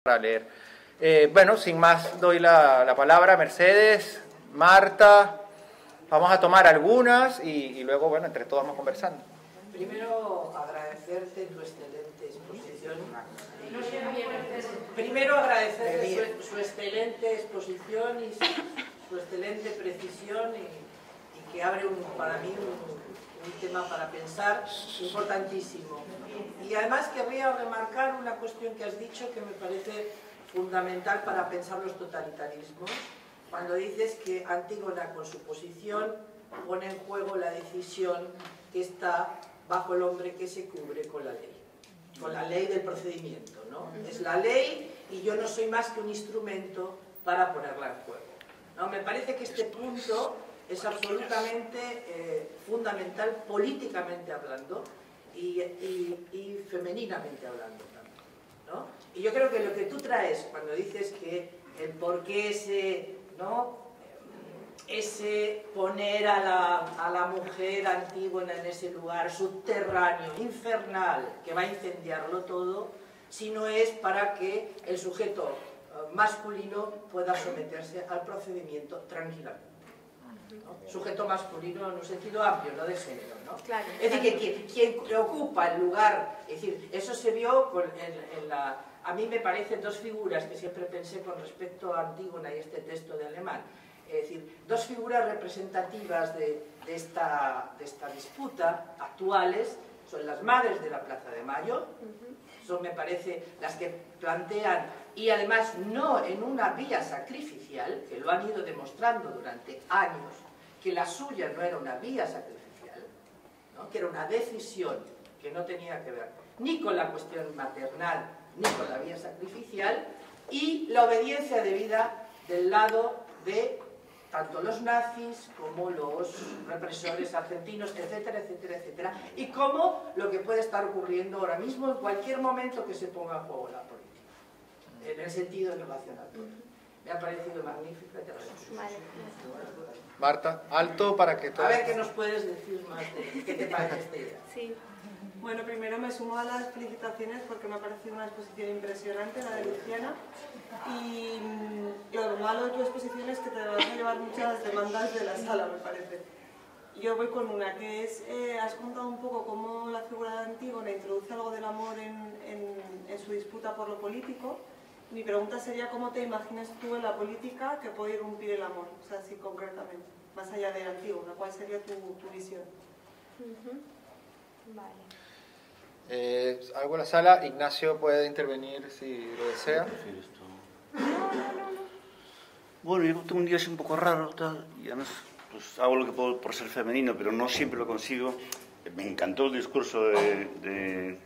Para leer. Bueno, sin más, doy la palabra a Mercedes, Marta. Vamos a tomar algunas y luego, bueno, entre todos vamos conversando. Primero, agradecerte tu excelente exposición. Primero, agradecerte su excelente exposición y su excelente precisión y que abre para mí un tema para pensar importantísimo. Y además querría remarcar una cuestión que has dicho que me parece fundamental para pensar los totalitarismos, cuando dices que Antígona con su posición pone en juego la decisión que está bajo el hombre que se cubre con la ley del procedimiento, ¿no? Es la ley y yo no soy más que un instrumento para ponerla en juego, ¿no? Me parece que este punto es absolutamente fundamental políticamente hablando y femeninamente hablando también, ¿no? Y yo creo que lo que tú traes cuando dices que el por qué ese poner a la mujer Antígona en ese lugar subterráneo, infernal, que va a incendiarlo todo, si no es para que el sujeto masculino pueda someterse al procedimiento tranquilamente, ¿no? Sujeto masculino en un sentido amplio, no de género, ¿no? Claro, es decir, que quien ocupa el lugar, es decir, eso se vio a mí me parecen dos figuras que siempre pensé con respecto a Antígona y este texto de Alemán. Es decir, dos figuras representativas de esta disputa actuales son las madres de la Plaza de Mayo, son, me parece, las que plantean, y además no en una vía sacrificial, que lo han ido demostrando durante años, que la suya no era una vía sacrificial, ¿no? Que era una decisión que no tenía que ver ni con la cuestión maternal, ni con la vía sacrificial, y la obediencia debida del lado de tanto los nazis como los represores argentinos, etcétera, etcétera, etcétera, y como lo que puede estar ocurriendo ahora mismo en cualquier momento que se ponga en juego la política, en el sentido relacional. Me ha parecido magnífica. Vale. Marta, alto para que todos... A ver qué nos puedes decir más de qué te parece esta idea. Sí. Bueno, primero me sumo a las felicitaciones porque me ha parecido una exposición impresionante, la de Luciana, y lo malo de tu exposición es que te vas a llevar muchas demandas de la sala, me parece. Yo voy con una, que es, has contado un poco cómo la figura de Antígona introduce algo del amor en su disputa por lo político. Mi pregunta sería, ¿cómo te imaginas tú en la política que puede irrumpir el amor? O sea, así concretamente, más allá de Antígona, ¿cuál sería tu visión? Vale. Algo en la sala, Ignacio puede intervenir si lo desea. No. Bueno, yo tengo un día así un poco raro, tal, y además pues, hago lo que puedo por ser femenino, pero no siempre lo consigo. Me encantó el discurso de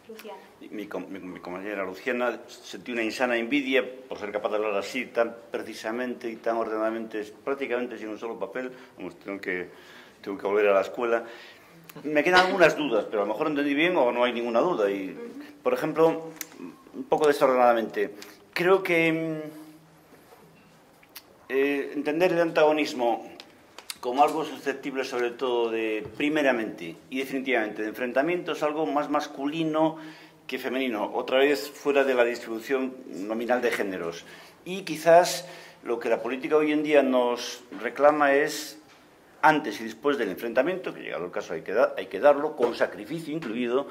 Luciana. mi compañera Luciana. Sentí una insana envidia por ser capaz de hablar así, tan precisamente y tan ordenadamente, prácticamente sin un solo papel. Vamos, tengo que volver a la escuela. Me quedan algunas dudas, pero a lo mejor entendí bien o no hay ninguna duda. Y, por ejemplo, un poco desordenadamente, creo que entender el antagonismo como algo susceptible sobre todo de, primeramente y definitivamente, de enfrentamiento es algo más masculino que femenino, otra vez fuera de la distribución nominal de géneros. Y quizás lo que la política hoy en día nos reclama es, antes y después del enfrentamiento, que llegado el caso hay que darlo, con sacrificio incluido,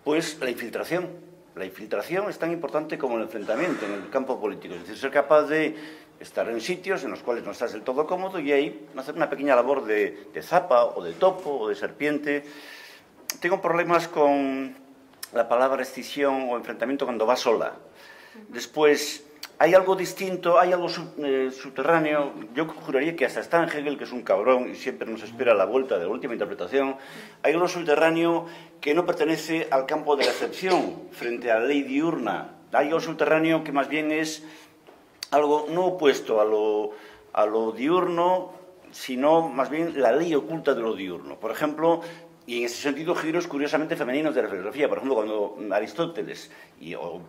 pues la infiltración. La infiltración es tan importante como el enfrentamiento en el campo político, es decir, ser capaz de estar en sitios en los cuales no estás del todo cómodo y ahí hacer una pequeña labor de zapa o de topo o de serpiente. Tengo problemas con la palabra escisión o enfrentamiento cuando va sola. Después, hay algo distinto, hay algo subterráneo. Yo juraría que hasta está en Hegel, que es un cabrón y siempre nos espera la vuelta de la última interpretación. Hay algo subterráneo que no pertenece al campo de la excepción frente a la ley diurna. Hay algo subterráneo que más bien es algo no opuesto a lo diurno, sino más bien la ley oculta de lo diurno. Por ejemplo, y en ese sentido giros curiosamente femeninos de la filosofía. Por ejemplo, cuando Aristóteles o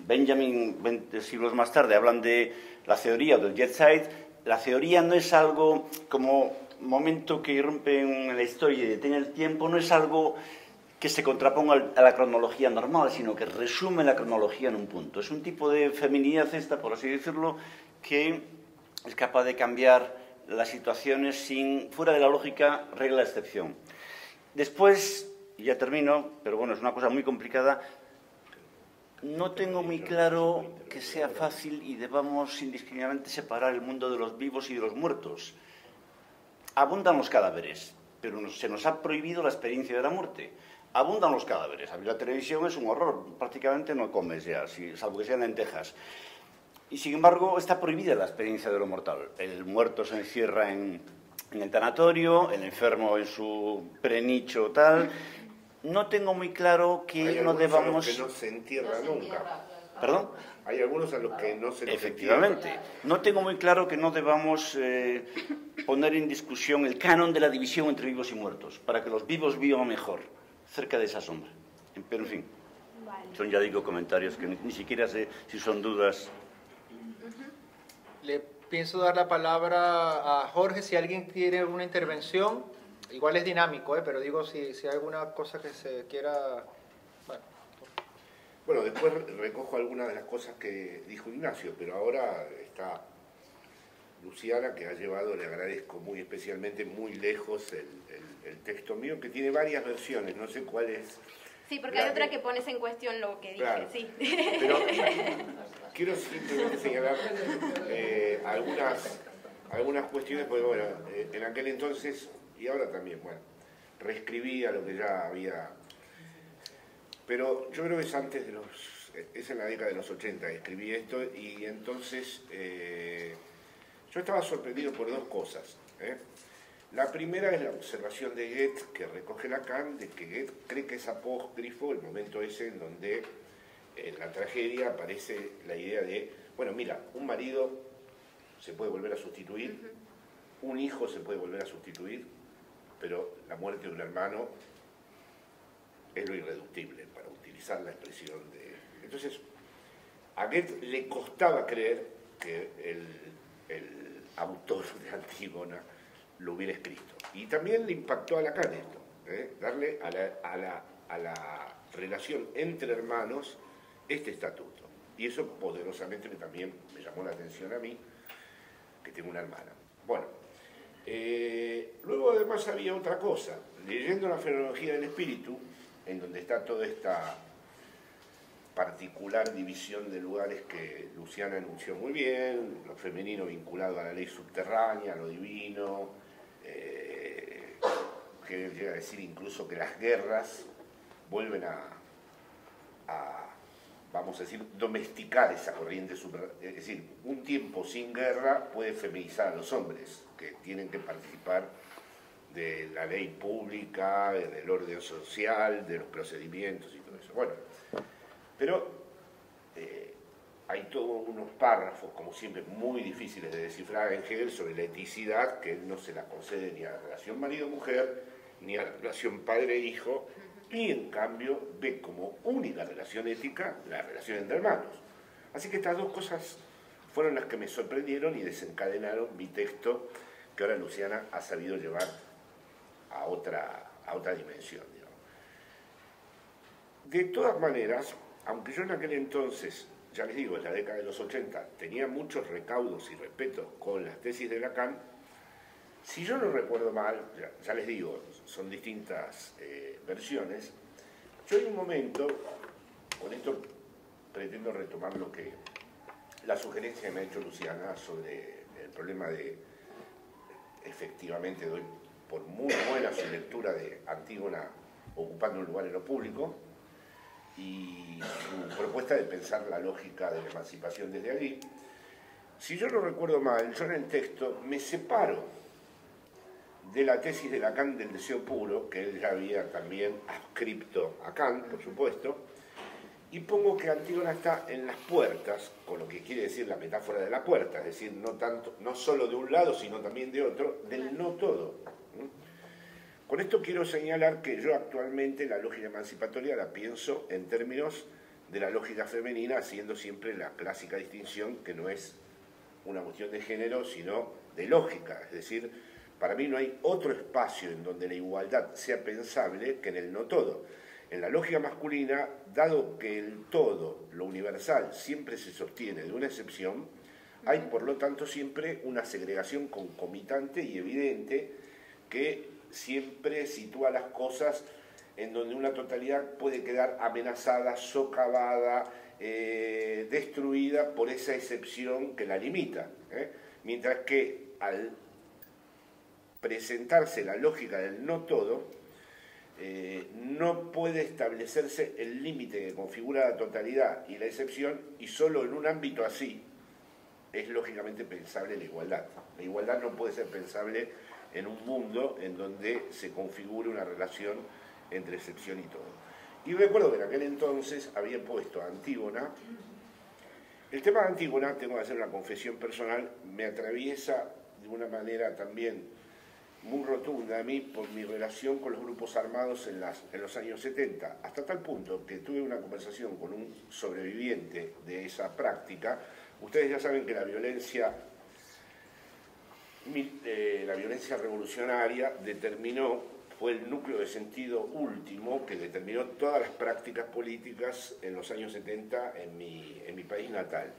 Benjamin 20 siglos más tarde hablan de la teoría del jet set, la teoría no es algo como momento que irrumpe en la historia y detiene el tiempo, no es algo que se contraponga a la cronología normal, sino que resume la cronología en un punto. Es un tipo de feminidad esta, por así decirlo, que es capaz de cambiar las situaciones sin, fuera de la lógica, regla de excepción. Después, y ya termino, pero bueno, es una cosa muy complicada, no tengo muy claro que sea fácil y debamos indiscriminadamente separar el mundo de los vivos y de los muertos. Abundan los cadáveres, pero se nos ha prohibido la experiencia de la muerte. Abundan los cadáveres. Abrir la televisión es un horror, prácticamente no comes ya, salvo que sean lentejas. Y sin embargo, está prohibida la experiencia de lo mortal. El muerto se encierra en el tanatorio, el enfermo en su prenicho tal. No tengo muy claro que no debamos... Hay algunos a los que no se entierra nunca. ¿Perdón? Hay algunos a los que no se les Efectivamente. entierra. No tengo muy claro que no debamos poner en discusión el canon de la división entre vivos y muertos, para que los vivos vivan mejor, cerca de esa sombra. Pero en fin, son, ya digo, comentarios que ni siquiera sé si son dudas. Le pienso dar la palabra a Jorge si alguien tiene alguna intervención. Igual es dinámico, pero digo si hay alguna cosa que se quiera... Bueno, después recojo algunas de las cosas que dijo Ignacio, pero ahora está Luciana, que ha llevado, le agradezco muy especialmente, muy lejos el texto mío, que tiene varias versiones, no sé cuál es. Sí, porque hay otra que pones en cuestión lo que dije, claro, sí. Pero quiero simplemente señalar algunas cuestiones, porque bueno, en aquel entonces, y ahora también, bueno, reescribía lo que ya había... Pero yo creo que es antes de es en la década de los 80 que escribí esto, y entonces yo estaba sorprendido por dos cosas. La primera es la observación de Goethe, que recoge Lacan, de que Goethe cree que es apócrifo el momento ese en donde en la tragedia aparece la idea de, bueno, mira, un marido se puede volver a sustituir, un hijo se puede volver a sustituir, pero la muerte de un hermano es lo irreductible, para utilizar la expresión de... Entonces, a Goethe le costaba creer que el autor de Antígona lo hubiera escrito. Y también le impactó a Lacan esto, darle a la relación entre hermanos este estatuto. Y eso poderosamente también me llamó la atención a mí, que tengo una hermana. Bueno, luego además había otra cosa. Leyendo la fenomenología del espíritu, en donde está toda esta particular división de lugares que Luciana anunció muy bien, lo femenino vinculado a la ley subterránea, a lo divino, que llega a decir incluso que las guerras vuelven a, vamos a decir, domesticar esa corriente subterránea. Es decir, un tiempo sin guerra puede feminizar a los hombres, que tienen que participar de la ley pública, del orden social, de los procedimientos y todo eso. Bueno, pero hay todos unos párrafos, como siempre, muy difíciles de descifrar en Hegel sobre la eticidad, que él no se la concede ni a la relación marido-mujer, ni a la relación padre-hijo, y en cambio ve como única relación ética la relación entre hermanos. Así que estas dos cosas fueron las que me sorprendieron y desencadenaron mi texto, que ahora Luciana ha sabido llevar a otra dimensión, digamos. De todas maneras, aunque yo en aquel entonces, ya les digo, en la década de los 80, tenía muchos recaudos y respeto con las tesis de Lacan, si yo no recuerdo mal, ya les digo, son distintas versiones, yo en un momento, con esto pretendo retomar la sugerencia que me ha hecho Luciana sobre el problema de, efectivamente doy por muy buena su lectura de Antígona ocupando un lugar en lo público, y su propuesta de pensar la lógica de la emancipación desde allí. Si yo no recuerdo mal, yo en el texto me separo de la tesis de Lacan del deseo puro, que él ya había también adscripto a Kant, por supuesto, y pongo que Antígona está en las puertas, con lo que quiere decir la metáfora de la puerta, es decir, no solo de un lado, sino también de otro, del no todo. Con esto quiero señalar que yo actualmente la lógica emancipatoria la pienso en términos de la lógica femenina, haciendo siempre la clásica distinción que no es una cuestión de género, sino de lógica. Es decir, para mí no hay otro espacio en donde la igualdad sea pensable que en el no todo. En la lógica masculina, dado que el todo, lo universal, siempre se sostiene de una excepción, hay por lo tanto siempre una segregación concomitante y evidente que siempre sitúa las cosas en donde una totalidad puede quedar amenazada, socavada, destruida por esa excepción que la limita. Mientras que al presentarse la lógica del no todo, no puede establecerse el límite que configura la totalidad y la excepción, y solo en un ámbito así es lógicamente pensable la igualdad. La igualdad no puede ser pensable en un mundo en donde se configure una relación entre excepción y todo. Y recuerdo que en aquel entonces había puesto a Antígona. El tema de Antígona, tengo que hacer una confesión personal, me atraviesa de una manera también muy rotunda a mí por mi relación con los grupos armados en los años 70, hasta tal punto que tuve una conversación con un sobreviviente de esa práctica. Ustedes ya saben que la violencia revolucionaria fue el núcleo de sentido último que determinó todas las prácticas políticas en los años 70 en mi país natal.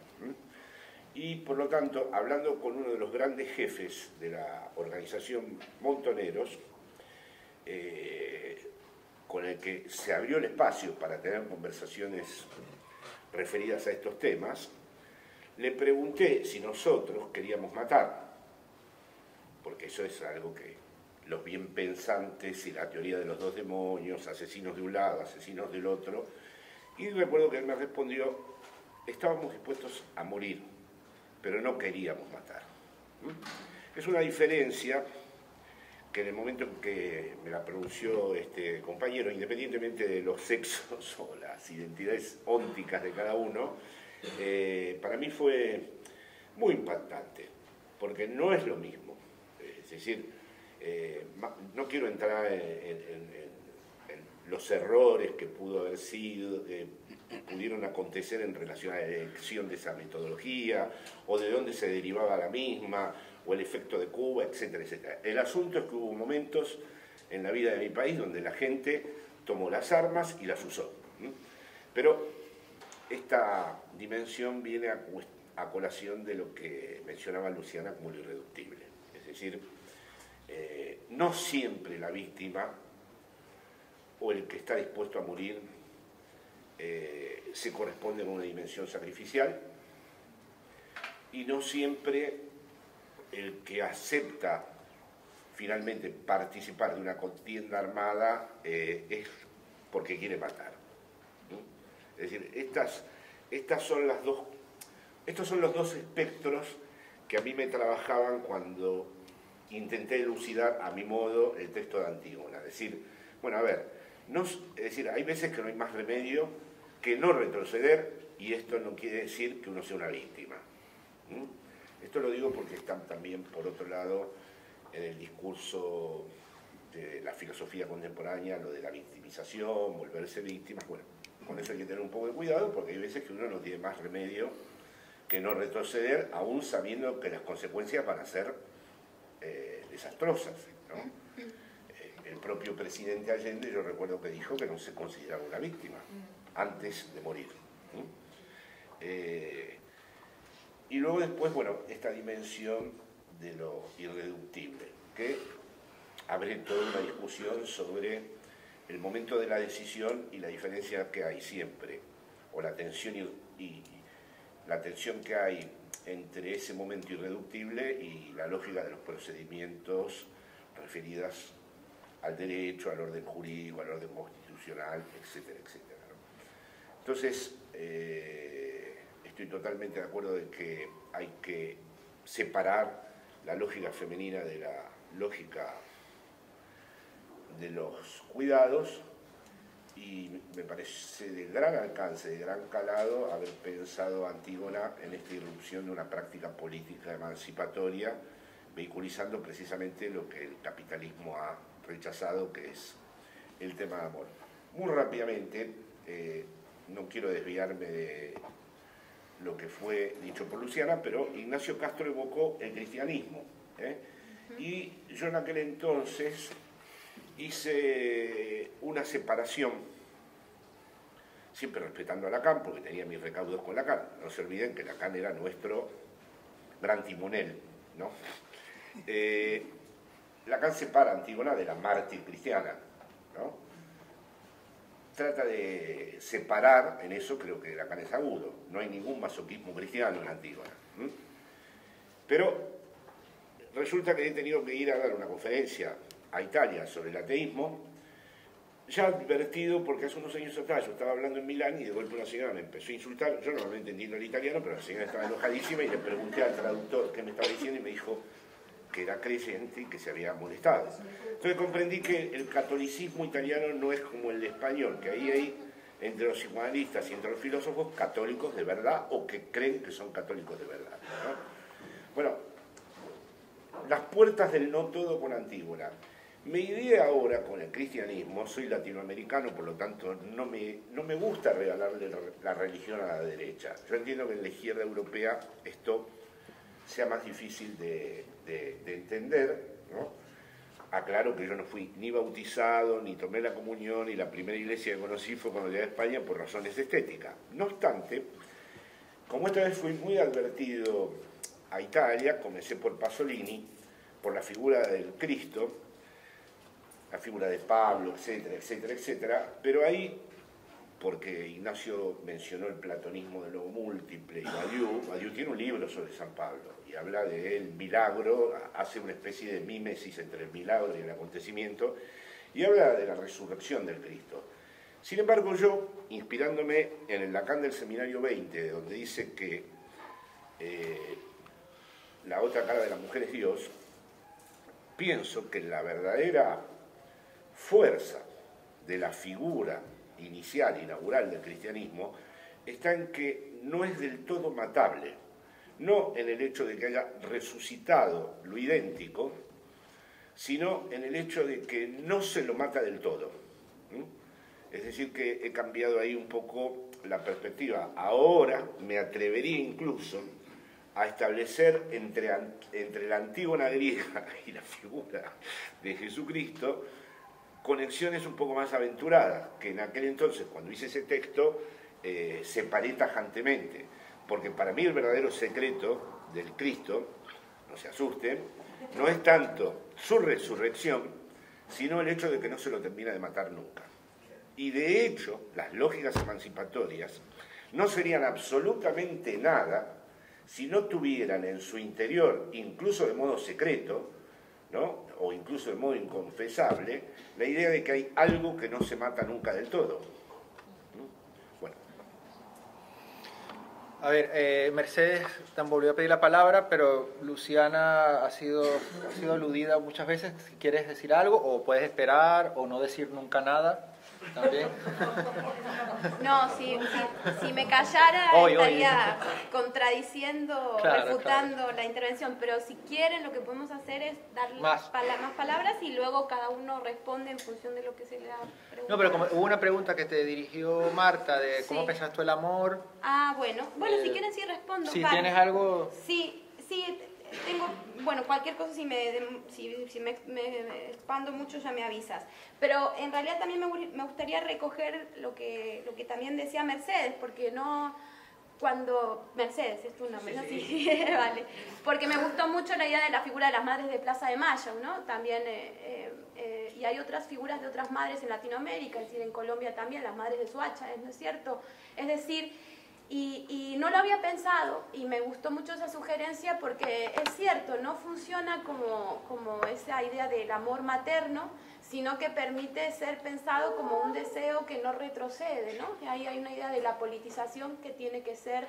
Y por lo tanto, hablando con uno de los grandes jefes de la organización Montoneros, con el que se abrió el espacio para tener conversaciones referidas a estos temas, le pregunté si nosotros queríamos matar, porque eso es algo que los bien pensantes y la teoría de los dos demonios, asesinos de un lado, asesinos del otro, y recuerdo que él me respondió, estábamos dispuestos a morir, pero no queríamos matar. Es una diferencia que en el momento en que me la pronunció este compañero, independientemente de los sexos o las identidades ónticas de cada uno, para mí fue muy impactante, porque no es lo mismo. Es decir, no quiero entrar en los errores que pudo haber sido, pudieron acontecer en relación a la elección de esa metodología, o de dónde se derivaba la misma, o el efecto de Cuba, etcétera, etcétera. El asunto es que hubo momentos en la vida de mi país donde la gente tomó las armas y las usó. Pero esta dimensión viene a colación de lo que mencionaba Luciana como lo irreductible. Es decir, no siempre la víctima o el que está dispuesto a morir se corresponde con una dimensión sacrificial, y no siempre el que acepta finalmente participar de una contienda armada es porque quiere matar. Es decir, estos son los dos espectros que a mí me trabajaban cuando intenté elucidar a mi modo el texto de Antígona. Es decir, bueno, a ver, hay veces que no hay más remedio que no retroceder, y esto no quiere decir que uno sea una víctima. Esto lo digo porque están también, por otro lado, en el discurso de la filosofía contemporánea, lo de la victimización, volverse víctima. Bueno, con eso hay que tener un poco de cuidado, porque hay veces que uno no tiene más remedio que no retroceder, aún sabiendo que las consecuencias van a ser desastrosas, ¿no? El propio presidente Allende, yo recuerdo que dijo que no se consideraba una víctima antes de morir. Y luego después, bueno, esta dimensión de lo irreductible, que abre toda una discusión sobre el momento de la decisión y la diferencia que hay siempre, o la tensión y la tensión que hay entre ese momento irreductible y la lógica de los procedimientos referidas al derecho, al orden jurídico, al orden constitucional, etcétera, etcétera, ¿no? Entonces, estoy totalmente de acuerdo de que hay que separar la lógica femenina de la lógica de los cuidados, y me parece de gran alcance, de gran calado, haber pensado Antígona en esta irrupción de una práctica política emancipatoria, vehiculizando precisamente lo que el capitalismo ha rechazado, que es el tema de amor. Muy rápidamente, no quiero desviarme de lo que fue dicho por Luciana, pero Ignacio Castro evocó el cristianismo, y yo en aquel entonces hice una separación siempre respetando a Lacan, porque tenía mis recaudos con Lacan. No se olviden que Lacan era nuestro gran timonel, ¿no? Lacan separa a Antígona de la mártir cristiana, ¿no? Trata de separar, en eso creo que Lacan es agudo, no hay ningún masoquismo cristiano en Antígona. Pero resulta que he tenido que ir a dar una conferencia a Italia sobre el ateísmo, ya advertido porque hace unos años atrás yo estaba hablando en Milán y de golpe una señora me empezó a insultar, yo no entendiendo el italiano, pero la señora estaba enojadísima y le pregunté al traductor qué me estaba diciendo y me dijo que era creyente y que se había molestado. Entonces comprendí que el catolicismo italiano no es como el español, que ahí hay entre los psicoanalistas y entre los filósofos católicos de verdad o que creen que son católicos de verdad, ¿no? Bueno, las puertas del no todo con Antígona. Mi idea ahora con el cristianismo, soy latinoamericano, por lo tanto no me gusta regalarle la religión a la derecha. Yo entiendo que en la izquierda europea esto sea más difícil de entender, ¿no? Aclaro que yo no fui ni bautizado, ni tomé la comunión, y la primera iglesia que conocí fue cuando llegué a España por razones estéticas. No obstante, como esta vez fui muy advertido a Italia, comencé por Pasolini, por la figura del Cristo, la figura de Pablo, etcétera, etcétera, etcétera, pero ahí, porque Ignacio mencionó el platonismo del logo múltiple, y Badiou tiene un libro sobre San Pablo, y habla del milagro, hace una especie de mímesis entre el milagro y el acontecimiento, y habla de la resurrección del Cristo. Sin embargo, yo, inspirándome en el Lacan del Seminario 20, donde dice que la otra cara de la mujer es Dios, pienso que la verdadera fuerza de la figura inicial, inaugural del cristianismo, está en que no es del todo matable, no en el hecho de que haya resucitado lo idéntico, sino en el hecho de que no se lo mata del todo. Es decir, que he cambiado ahí un poco la perspectiva. Ahora me atrevería incluso a establecer entre la Antígona griega y la figura de Jesucristo conexiones un poco más aventuradas, que en aquel entonces, cuando hice ese texto, separé tajantemente, porque para mí el verdadero secreto del Cristo, no se asusten, no es tanto su resurrección, sino el hecho de que no se lo termina de matar nunca. Y de hecho, las lógicas emancipatorias no serían absolutamente nada si no tuvieran en su interior, incluso de modo secreto, ¿no?, o incluso de modo inconfesable, la idea de que hay algo que no se mata nunca del todo. Bueno. A ver, Mercedes te volvió a pedir la palabra, pero Luciana ha sido aludida muchas veces. Si quieres decir algo, o puedes esperar, o no decir nunca nada, también. No, si me callara estaría contradiciendo, refutando la intervención, pero si quieren lo que podemos hacer es darle más palabras y luego cada uno responde en función de lo que se le ha preguntado. No, pero como hubo una pregunta que te dirigió Marta de cómo pensás tú el amor. Ah, bueno, si quieren sí respondo. Si tienes algo... Sí, tengo, bueno, cualquier cosa si me expando mucho ya me avisas. Pero en realidad también me gustaría recoger lo que también decía Mercedes, porque no, cuando Mercedes es tu nombre, ¿no? Sí. Vale. Porque me gustó mucho la idea de la figura de las madres de Plaza de Mayo, ¿no? También, y hay otras figuras de otras madres en Latinoamérica, es decir, en Colombia también, las madres de Soacha, ¿no es cierto? Es decir, y no lo había pensado y me gustó mucho esa sugerencia porque es cierto, no funciona como esa idea del amor materno, sino que permite ser pensado como un deseo que no retrocede, ¿no? Y ahí hay una idea de la politización que tiene que ser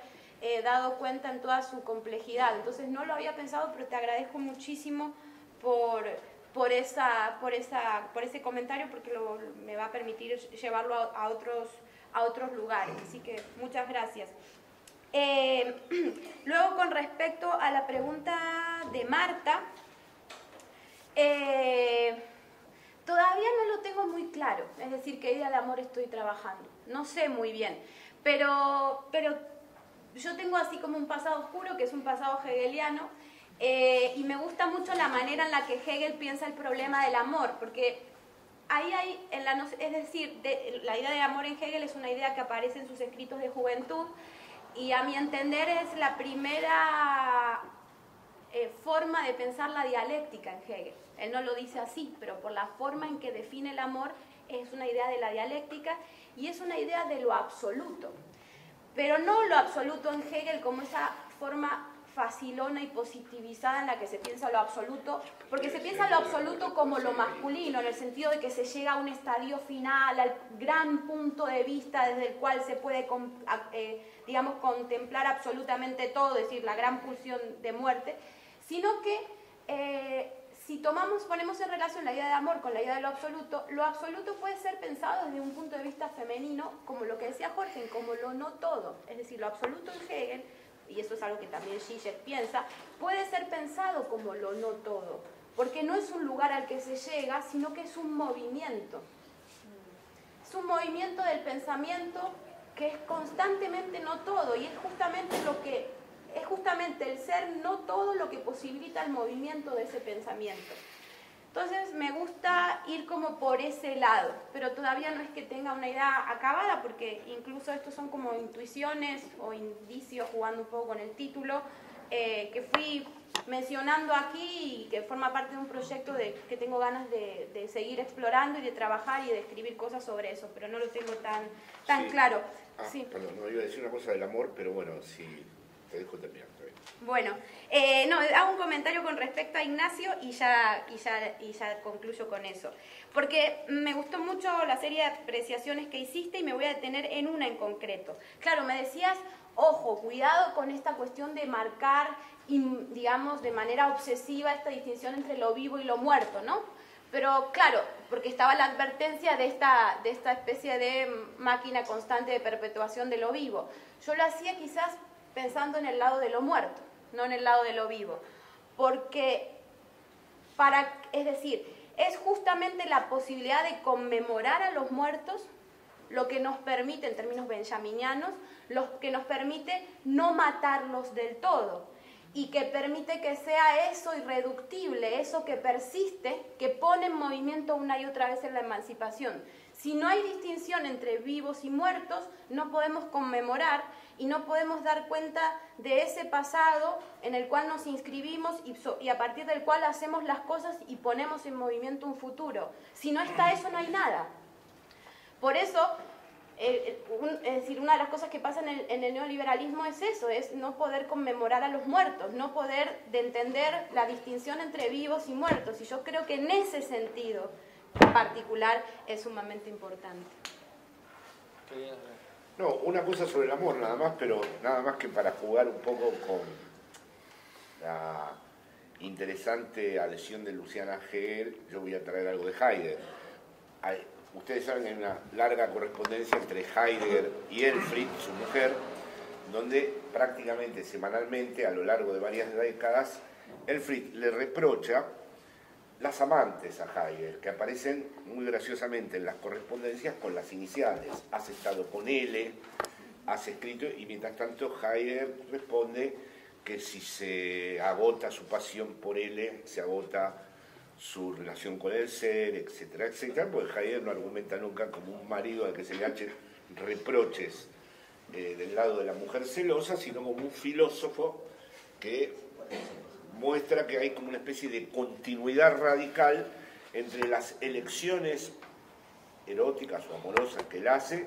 dado cuenta en toda su complejidad. Entonces no lo había pensado, pero te agradezco muchísimo por ese comentario, porque me va a permitir llevarlo a otros lugares, así que muchas gracias. Luego, con respecto a la pregunta de Marta, todavía no lo tengo muy claro, es decir, qué idea de amor estoy trabajando, no sé muy bien, pero yo tengo así como un pasado oscuro, que es un pasado hegeliano, y me gusta mucho la manera en la que Hegel piensa el problema del amor, porque ahí hay, es decir, la idea de amor en Hegel es una idea que aparece en sus escritos de juventud y a mi entender es la primera forma de pensar la dialéctica en Hegel. Él no lo dice así, pero por la forma en que define el amor es una idea de la dialéctica y es una idea de lo absoluto. Pero no lo absoluto en Hegel como esa forma facilona y positivizada en la que se piensa lo absoluto, porque se piensa lo absoluto como lo masculino, en el sentido de que se llega a un estadio final, al gran punto de vista desde el cual se puede, digamos, contemplar absolutamente todo, es decir, la gran pulsión de muerte, sino que si ponemos en relación la idea de amor con la idea de lo absoluto puede ser pensado desde un punto de vista femenino, como lo que decía Jorge, como lo no todo, es decir, lo absoluto en Hegel, y eso es algo que también Zizek piensa, puede ser pensado como lo no todo, porque no es un lugar al que se llega, sino que es un movimiento. Es un movimiento del pensamiento que es constantemente no todo, y es justamente el ser no todo lo que posibilita el movimiento de ese pensamiento. Entonces me gusta ir como por ese lado, pero todavía no es que tenga una idea acabada, porque incluso estos son como intuiciones o indicios, jugando un poco con el título, que fui mencionando aquí y que forma parte de un proyecto que tengo ganas de seguir explorando y de trabajar y de escribir cosas sobre eso, pero no lo tengo tan Sí. claro. Sí. Perdón, no iba a decir una cosa del amor, pero bueno, sí, te dejo terminar. Bueno, no, hago un comentario con respecto a Ignacio y ya concluyo con eso. Porque me gustó mucho la serie de apreciaciones que hiciste y me voy a detener en una en concreto. Claro, me decías, ojo, cuidado con esta cuestión de marcar, digamos, de manera obsesiva esta distinción entre lo vivo y lo muerto, ¿no? Pero claro, porque estaba la advertencia de esta especie de máquina constante de perpetuación de lo vivo. Yo lo hacía quizás pensando en el lado de lo muerto, no en el lado de lo vivo, porque es decir, es justamente la posibilidad de conmemorar a los muertos lo que nos permite, en términos benjaminianos, lo que nos permite no matarlos del todo, y que permite que sea eso irreductible, eso que persiste, que pone en movimiento una y otra vez en la emancipación. Si no hay distinción entre vivos y muertos, no podemos conmemorar y no podemos dar cuenta de ese pasado en el cual nos inscribimos y a partir del cual hacemos las cosas y ponemos en movimiento un futuro. Si no está eso, no hay nada. Por eso, es decir, una de las cosas que pasa en el neoliberalismo es eso, es no poder conmemorar a los muertos, no poder entender la distinción entre vivos y muertos. Y yo creo que en ese sentido en particular es sumamente importante. No, una cosa sobre el amor nada más, pero nada más que para jugar un poco con la interesante adhesión de Luciana Hegel, yo voy a traer algo de Heidegger. Ustedes saben que hay una larga correspondencia entre Heidegger y Elfried, su mujer, donde prácticamente semanalmente, a lo largo de varias décadas, Elfried le reprocha las amantes a Heidegger, que aparecen muy graciosamente en las correspondencias con las iniciales. Has estado con L, has escrito, y mientras tanto Heidegger responde que si se agota su pasión por L, se agota su relación con el ser, etcétera, etcétera, porque Heidegger no argumenta nunca como un marido al que se le echen reproches del lado de la mujer celosa, sino como un filósofo que muestra que hay como una especie de continuidad radical entre las elecciones eróticas o amorosas que él hace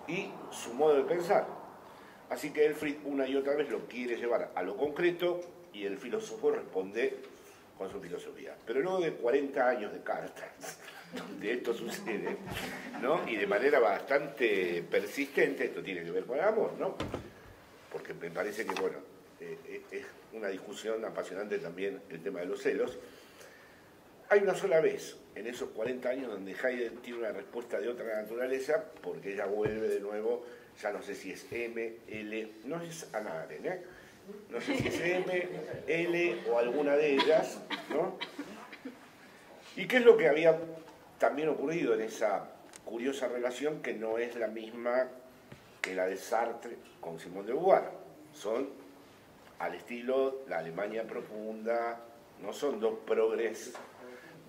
y su modo de pensar. Así que Elfried una y otra vez lo quiere llevar a lo concreto y el filósofo responde con su filosofía. Pero luego de 40 años de cartas, donde esto sucede, ¿no? Y de manera bastante persistente, esto tiene que ver con el amor, ¿no? Porque me parece que, bueno, es una discusión apasionante también el tema de los celos. Hay una sola vez en esos 40 años donde Heidegger tiene una respuesta de otra naturaleza, porque ella vuelve de nuevo, ya no sé si es M, L, no es Hannah Arendt, ¿eh? No sé si es M, L o alguna de ellas, ¿no? ¿Y qué es lo que había también ocurrido en esa curiosa relación que no es la misma que la de Sartre con Simone de Beauvoir? Son al estilo la Alemania profunda, no son dos progres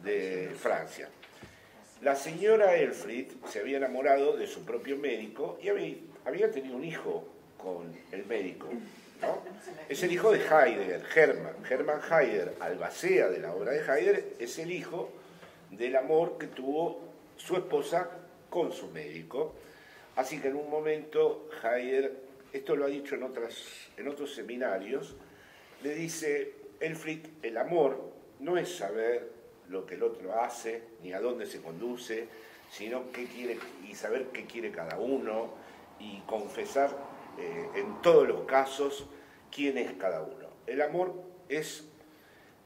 de Francia. La señora Elfried se había enamorado de su propio médico y había tenido un hijo con el médico, ¿no? Es el hijo de Heidegger, Hermann Heidegger, albacea de la obra de Heidegger, es el hijo del amor que tuvo su esposa con su médico. Así que en un momento Heidegger, esto lo ha dicho en otros seminarios, le dice: Elfried, el amor no es saber lo que el otro hace, ni a dónde se conduce, sino qué quiere, y saber qué quiere cada uno, y confesar en todos los casos quién es cada uno. El amor es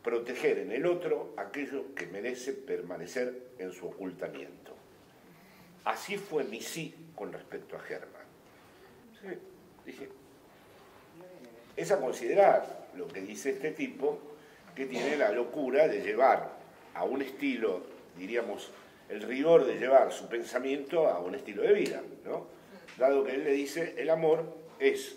proteger en el otro aquello que merece permanecer en su ocultamiento. Así fue mi sí con respecto a Hermann. Sí, dije, es a considerar lo que dice este tipo, que tiene la locura de llevar a un estilo, diríamos, el rigor de llevar su pensamiento a un estilo de vida, ¿no? Dado que él le dice, el amor es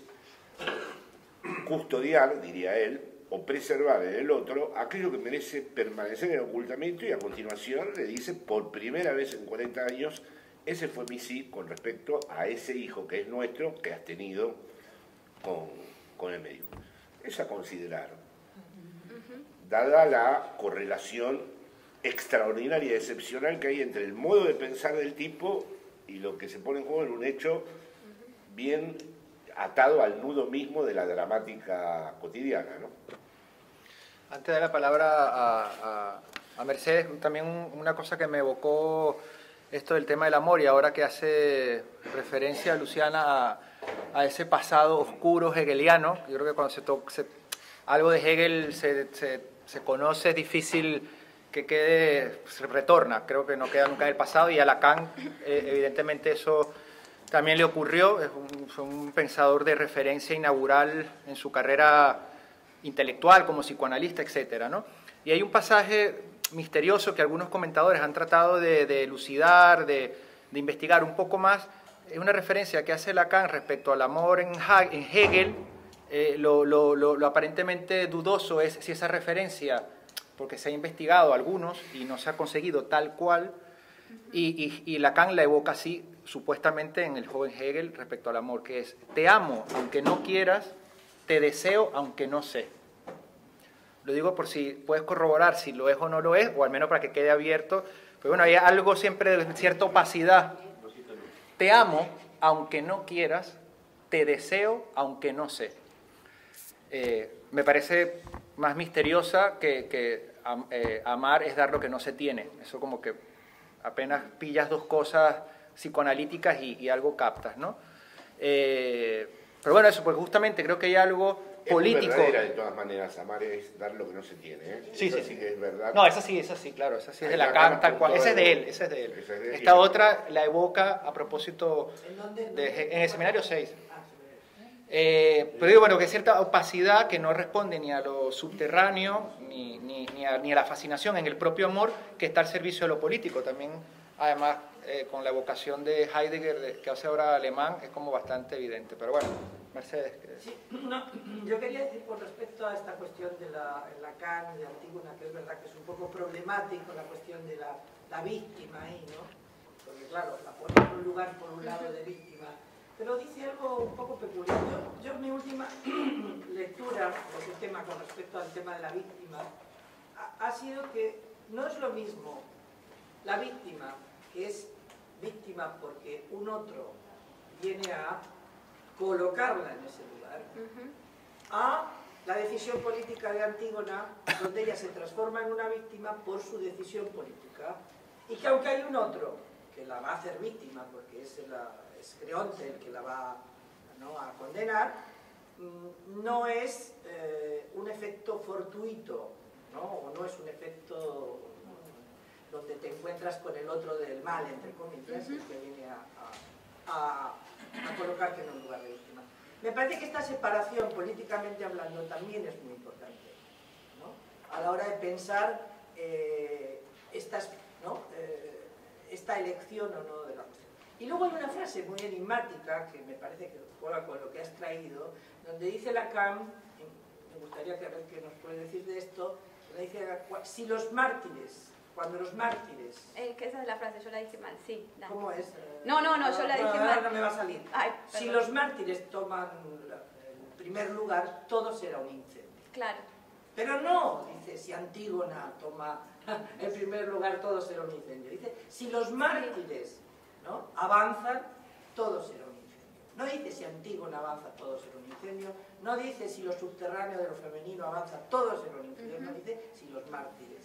custodiar, diría él, o preservar en el otro aquello que merece permanecer en el ocultamiento, y a continuación le dice, por primera vez en 40 años, ese fue mi sí con respecto a ese hijo que es nuestro, que has tenido con el médico. Es a considerar, dada la correlación extraordinaria y excepcional que hay entre el modo de pensar del tipo y lo que se pone en juego en un hecho bien atado al nudo mismo de la dramática cotidiana, ¿no? Antes de dar la palabra a Mercedes, también una cosa que me evocó esto del tema del amor, y ahora que hace referencia Luciana a ese pasado oscuro hegeliano. Yo creo que cuando algo de Hegel se conoce, es difícil que quede, se retorna, creo que no queda nunca en el pasado, y a Lacan evidentemente eso también le ocurrió. Fue un pensador de referencia inaugural en su carrera intelectual como psicoanalista, etcétera, ¿no? Y hay un pasaje misterioso que algunos comentadores han tratado de elucidar, de investigar un poco más. Es una referencia que hace Lacan respecto al amor en Hegel. Lo aparentemente dudoso es si esa referencia, porque se ha investigado algunos y no se ha conseguido tal cual, y Lacan la evoca así, supuestamente en el joven Hegel respecto al amor, que es: te amo aunque no quieras, te deseo aunque no sé. Lo digo por si puedes corroborar si lo es o no lo es, o al menos para que quede abierto. Pero bueno, hay algo siempre de cierta opacidad. Te amo aunque no quieras, te deseo aunque no sé. Me parece más misteriosa que amar es dar lo que no se tiene. Eso como que apenas pillas dos cosas psicoanalíticas y algo captas, ¿no? Pero bueno, eso, porque justamente creo que hay algo político. Es verdadera, de todas maneras, amar es dar lo que no se tiene, ¿eh? Sí, eso sí que es verdad. No, esa sí, claro, esa sí es de Lacan, tal cual. Esa es de él, esa es de él. Esta otra la evoca a propósito en el seminario 6. Pero digo, bueno, que hay cierta opacidad que no responde ni a lo subterráneo ni a la fascinación en el propio amor, que está al servicio de lo político. También, además, con la evocación de Heidegger que hace ahora Alemán, es como bastante evidente. Pero bueno, Mercedes. Sí, no, yo quería decir con respecto a esta cuestión de Lacan y de Antígona, que es verdad que es un poco problemático la cuestión de la víctima ahí, ¿no? Porque claro, la pone en un lugar por un lado de víctima, pero dice algo un poco peculiar. Yo mi última lectura de ese tema con respecto al tema de la víctima ha sido que no es lo mismo la víctima, que es víctima porque un otro viene a colocarla en ese lugar, a la decisión política de Antígona, donde ella se transforma en una víctima por su decisión política, y que aunque hay un otro que la va a hacer víctima, porque es Creonte el que la va, ¿no?, a condenar, no es un efecto fortuito, ¿no? O no es un efecto donde te encuentras con el otro del mal, entre comillas, que viene a colocarte en un lugar de víctima. Me parece que esta separación, políticamente hablando, también es muy importante, ¿no? A la hora de pensar esta elección o no de la cuestión. Y luego hay una frase muy enigmática que me parece que juega con lo que has traído, donde dice Lacan, me gustaría que nos puedes decir de esto, donde dice: si los mártires cuando los mártires... que esa es la frase, yo la dije mal, sí. Dale. ¿Cómo es? No, yo la dije ahora mal. no me va a salir. Ay, si perdón. los mártires toman el primer lugar, todo será un incendio. Claro. Pero no, dice, si Antígona toma el primer lugar, todo será un incendio. Dice, si los mártires, ¿no?, avanzan, todo será un incendio. No dice si Antígona avanza, todo será un incendio. No dice si lo subterráneo de lo femenino avanza, todo será un incendio. No dice si los mártires.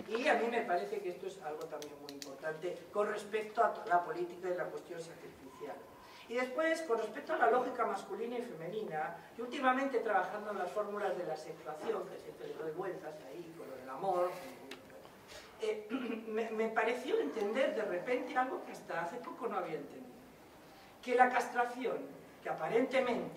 Y a mí me parece que esto es algo también muy importante con respecto a la política y la cuestión sacrificial. Y después, con respecto a la lógica masculina y femenina, yo últimamente trabajando en las fórmulas de la sexuación, que siempre le doy vueltas ahí, con lo del amor, me pareció entender de repente algo que hasta hace poco no había entendido. Que la castración, que aparentemente,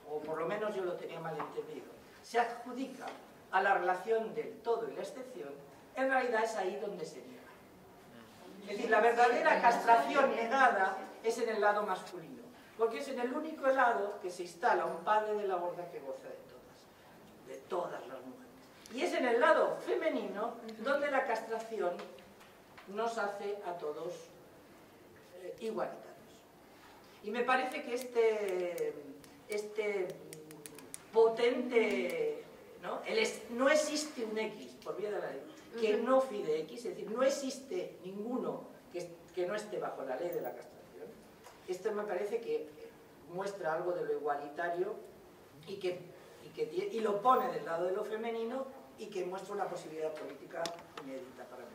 o por lo menos yo lo tenía mal entendido, se adjudica a la relación del todo y la excepción, en realidad es ahí donde se niega. Es decir, la verdadera castración negada es en el lado masculino, porque es en el único lado que se instala un padre de la borda que goza de todas las mujeres. Y es en el lado femenino donde la castración nos hace a todos igualitarios. Y me parece que este potente, ¿no? No existe un X, por vía de la ley, que no fide X, es decir, no existe ninguno que no esté bajo la ley de la castración. Esto me parece que muestra algo de lo igualitario y lo pone del lado de lo femenino y que muestra una posibilidad política inédita para mí.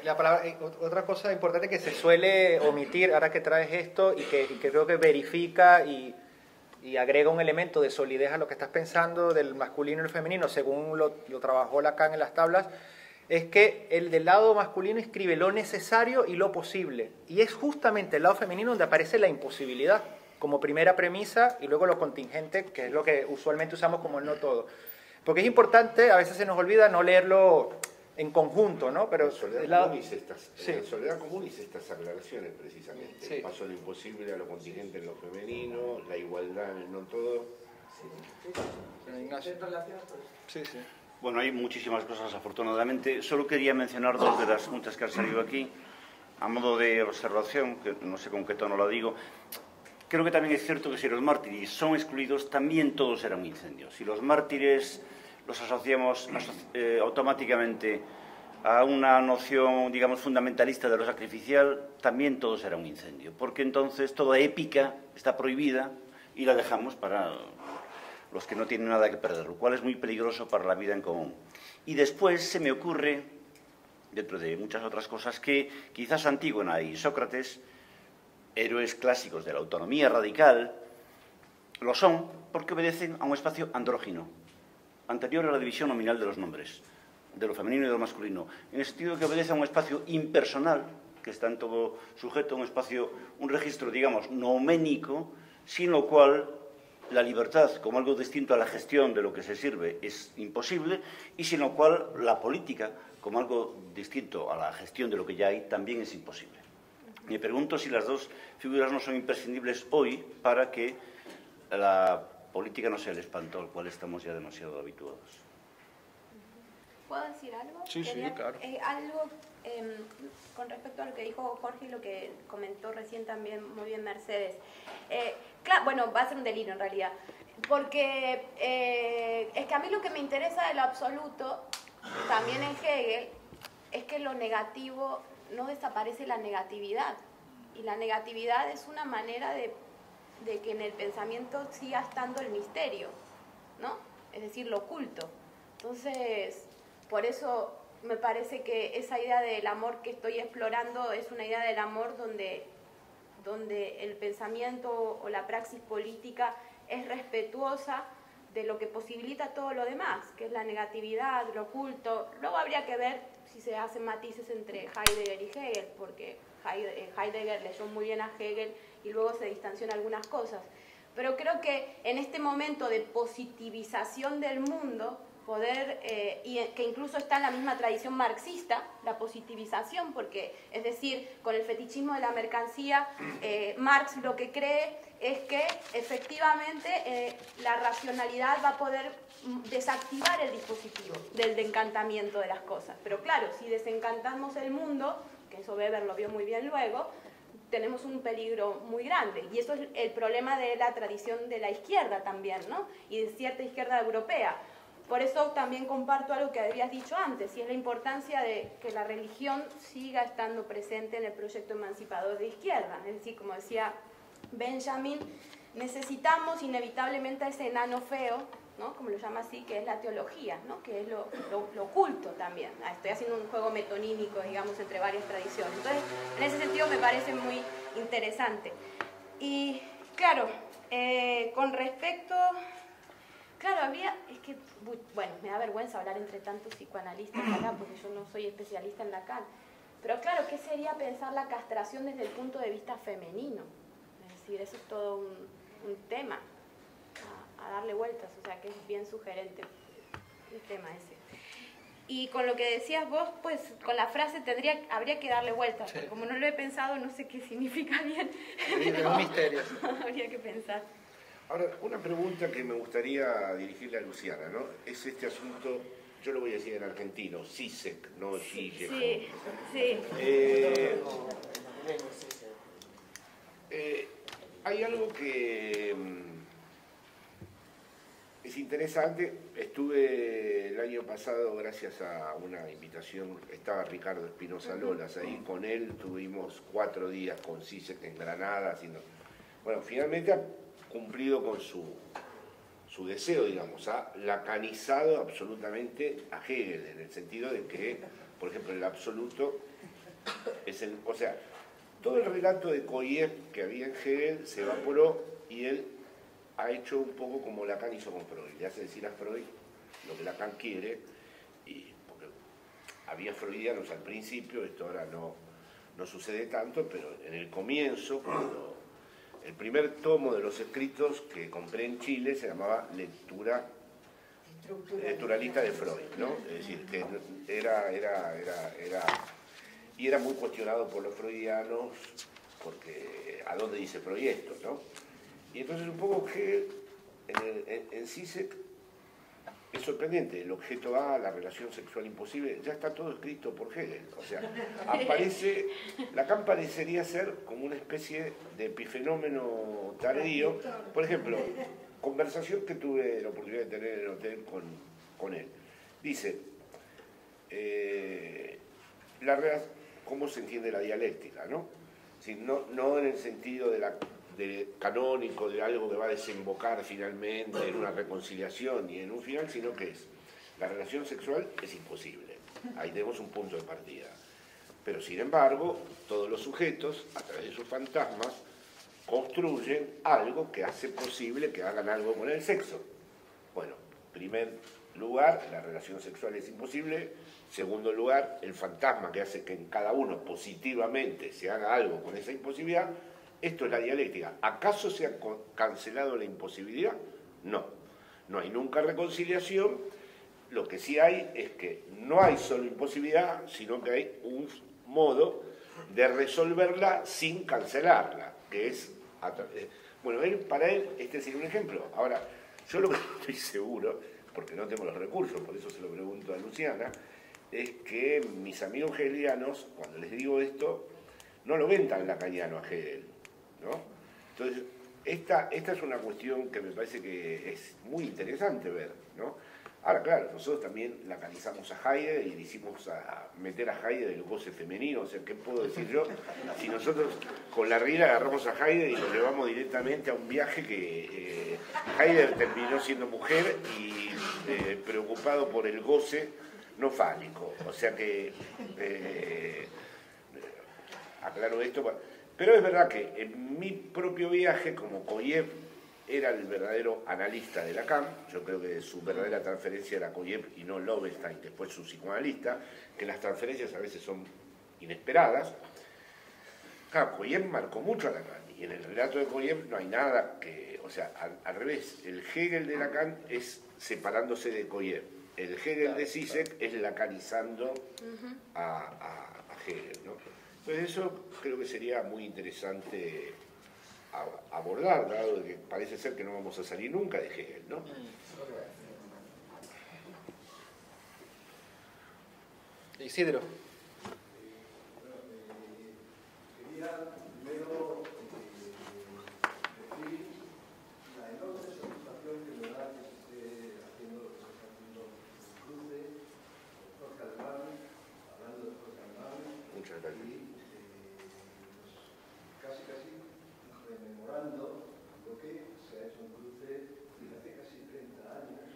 La palabra, otra cosa importante que se suele omitir ahora que traes esto y que creo que verifica y agrega un elemento de solidez a lo que estás pensando del masculino y el femenino, según lo trabajó Lacan en las tablas, es que el del lado masculino escribe lo necesario y lo posible. Y es justamente el lado femenino donde aparece la imposibilidad como primera premisa y luego lo contingente, que es lo que usualmente usamos como el no todo. Porque es importante, a veces se nos olvida no leerlo en conjunto, ¿no? Pero en Soledad Común hice estas aclaraciones precisamente. Sí. El paso de lo imposible a lo contingente en lo femenino, la igualdad en el no todo. Sí, sí. Bueno, hay muchísimas cosas, afortunadamente. Solo quería mencionar dos de las puntas que han salido aquí, a modo de observación, que no sé con qué tono la digo. Creo que también es cierto que si los mártires son excluidos, también todo será un incendio. Si los mártires los asociamos automáticamente a una noción, digamos, fundamentalista de lo sacrificial, también todo será un incendio. Porque entonces toda épica está prohibida y la dejamos para los que no tienen nada que perder, lo cual es muy peligroso para la vida en común. Y después se me ocurre, dentro de muchas otras cosas, que quizás Antígona y Sócrates, héroes clásicos de la autonomía radical, lo son porque obedecen a un espacio andrógino, anterior a la división nominal de los nombres, de lo femenino y de lo masculino, en el sentido que obedece a un espacio impersonal, que está en todo sujeto, un espacio, un registro, digamos, nouménico, sin lo cual la libertad, como algo distinto a la gestión de lo que se sirve, es imposible, y sin lo cual la política, como algo distinto a la gestión de lo que ya hay, también es imposible. Me pregunto si las dos figuras no son imprescindibles hoy para que la política no sea el espanto al cual estamos ya demasiado habituados. ¿Puedo decir algo? Sí, claro. Algo con respecto a lo que dijo Jorge y lo que comentó recién también muy bien Mercedes. Claro, bueno, va a ser un delirio en realidad, porque es que a mí lo que me interesa de lo absoluto, también en Hegel, es que lo negativo no desaparece la negatividad. Y la negatividad es una manera de que en el pensamiento siga estando el misterio, ¿no? Es decir, lo oculto. Entonces, por eso me parece que esa idea del amor que estoy explorando es una idea del amor donde el pensamiento o la praxis política es respetuosa de lo que posibilita todo lo demás, que es la negatividad, lo oculto. Luego habría que ver si se hacen matices entre Heidegger y Hegel, porque Heidegger leyó muy bien a Hegel y luego se distanció en algunas cosas. Pero creo que en este momento de positivización del mundo, y que incluso está en la misma tradición marxista, la positivización, porque, es decir, con el fetichismo de la mercancía, Marx lo que cree es que efectivamente la racionalidad va a poder desactivar el dispositivo del encantamiento de las cosas. Pero claro, si desencantamos el mundo, que eso Weber lo vio muy bien luego, tenemos un peligro muy grande. Y eso es el problema de la tradición de la izquierda también, ¿no? Y de cierta izquierda europea. Por eso también comparto algo que habías dicho antes, y es la importancia de que la religión siga estando presente en el proyecto emancipador de izquierda. Es decir, como decía Benjamin, necesitamos inevitablemente a ese enano feo, ¿no? Como lo llama así, que es la teología, ¿no? Que es lo oculto también. Estoy haciendo un juego metonímico, digamos, entre varias tradiciones. Entonces, en ese sentido me parece muy interesante. Y, claro, con respecto... Claro, es que, bueno, me da vergüenza hablar entre tantos psicoanalistas acá, porque yo no soy especialista en Lacan. Pero claro, ¿qué sería pensar la castración desde el punto de vista femenino? Es decir, eso es todo un tema a darle vueltas, o sea que es bien sugerente el tema ese. Y con lo que decías vos, pues con la frase habría que darle vueltas, porque como no lo he pensado, no sé qué significa bien. Es un misterio. Habría que pensar. Ahora, una pregunta que me gustaría dirigirle a Luciana, ¿no? Es este asunto, yo lo voy a decir en argentino, Zizek, no Zizek. Sí, sí. Hay algo que es interesante. Estuve el año pasado, gracias a una invitación, estaba Ricardo Espinosa Lolas ahí, con él tuvimos 4 días con Zizek en Granada, haciendo... Bueno, finalmente ha cumplido con su deseo, digamos, ha lacanizado absolutamente a Hegel, en el sentido de que, por ejemplo, el absoluto es el... O sea, todo el relato de Koyev que había en Hegel se evaporó y él ha hecho un poco como Lacan hizo con Freud. Le hace decir a Freud lo que Lacan quiere, y porque había freudianos al principio, esto ahora no sucede tanto, pero en el comienzo, cuando el primer tomo de los escritos que compré en Chile se llamaba Lectura Estructuralista de Freud, ¿no? Es decir, que y era muy cuestionado por los freudianos, porque ¿a dónde dice Freud esto, no? Y entonces un poco Hegel, en Zizek, es sorprendente, el objeto A, la relación sexual imposible, ya está todo escrito por Hegel. O sea, aparece, Lacan parecería ser como una especie de epifenómeno tardío. Por ejemplo, conversación que tuve la oportunidad de tener en el hotel con él. Dice, ¿cómo se entiende la dialéctica, no? Si no en el sentido de canónico, de algo que va a desembocar finalmente en una reconciliación y en un final, sino que la relación sexual es imposible. Ahí tenemos un punto de partida. Pero sin embargo, todos los sujetos, a través de sus fantasmas, construyen algo que hace posible que hagan algo con el sexo. Bueno, primer lugar, la relación sexual es imposible. Segundo lugar, el fantasma que hace que en cada uno positivamente se haga algo con esa imposibilidad. Esto es la dialéctica. ¿Acaso se ha cancelado la imposibilidad? No. No hay nunca reconciliación. Lo que sí hay es que no hay solo imposibilidad, sino que hay un modo de resolverla sin cancelarla, que es... Bueno, para él este sería un ejemplo. Ahora, yo lo que estoy seguro, porque no tengo los recursos, por eso se lo pregunto a Luciana, es que mis amigos hegelianos, cuando les digo esto, no lo ven tan lacaniano a Hegel, ¿no? Entonces, esta es una cuestión que me parece que es muy interesante ver, ¿no? Ahora, claro, nosotros también lacanizamos a Heidegger y le hicimos meter a Heidegger el goce femenino, o sea, ¿qué puedo decir yo? Si nosotros con la Riera agarramos a Heidegger y lo llevamos directamente a un viaje que Heidegger terminó siendo mujer y preocupado por el goce no fálico, o sea que aclaro esto, pero es verdad que en mi propio viaje, como Koyev era el verdadero analista de Lacan, yo creo que su verdadera transferencia era Koyev y no Lowenstein, después su psicoanalista, que las transferencias a veces son inesperadas. Claro, Koyev marcó mucho a Lacan, y en el relato de Koyev no hay nada que, o sea, al revés, el Hegel de Lacan es separándose de Koyev. El Hegel de Zizek es lacanizando a Hegel, ¿no? Entonces eso creo que sería muy interesante abordar, dado que parece ser que no vamos a salir nunca de Hegel, ¿no? Isidro. Quería primero decir la enorme satisfacción que me da que se esté haciendo lo que se está haciendo en Cruce, con Jorge Alemán, hablando de Jorge Alemán. Muchas gracias. Y casi rememorando lo que se ha hecho en Cruce desde hace casi 30 años,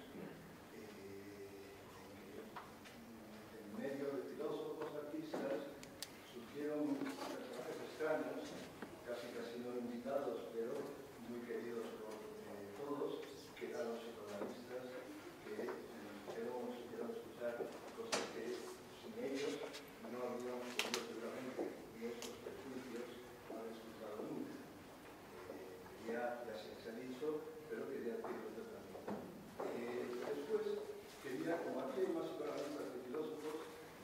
en medio de filósofos, artistas, surgieron personajes extraños, casi no invitados, pero muy queridos por todos, que eran los psicoanalistas, que supieron escuchar cosas que sin ellos no habríamos podido seguramente nuestros prejuicios haber escuchado nunca. Ya se ha dicho, pero quería decirlo yo también. Después, como aquí hay más psicoanalistas que filósofos,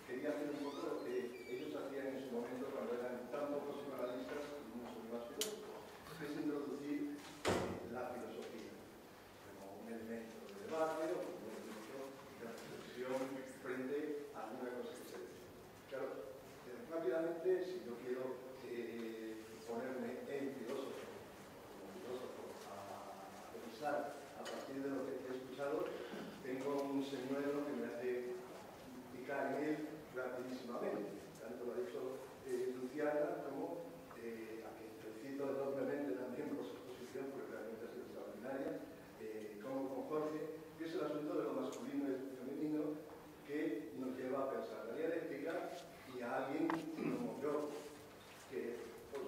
quería hacer un poco lo que ellos hacían en su momento cuando eran tan pocos psicoanalistas y muchos más filósofos, que es introducir la filosofía como un elemento de debate o como un elemento de reflexión frente a alguna cosa que se dice. Claro, rápidamente, si yo quiero ponerme en filósofo, a pensar a partir de lo que he escuchado, tengo un señuelo que me hace picar en él rapidísimamente. Tanto lo ha dicho Luciana como a quien felicito enormemente también por su exposición, porque realmente ha sido extraordinaria, como con Jorge, que es el asunto de lo masculino y femenino que nos lleva a pensar la dialéctica y a alguien como yo, que pues,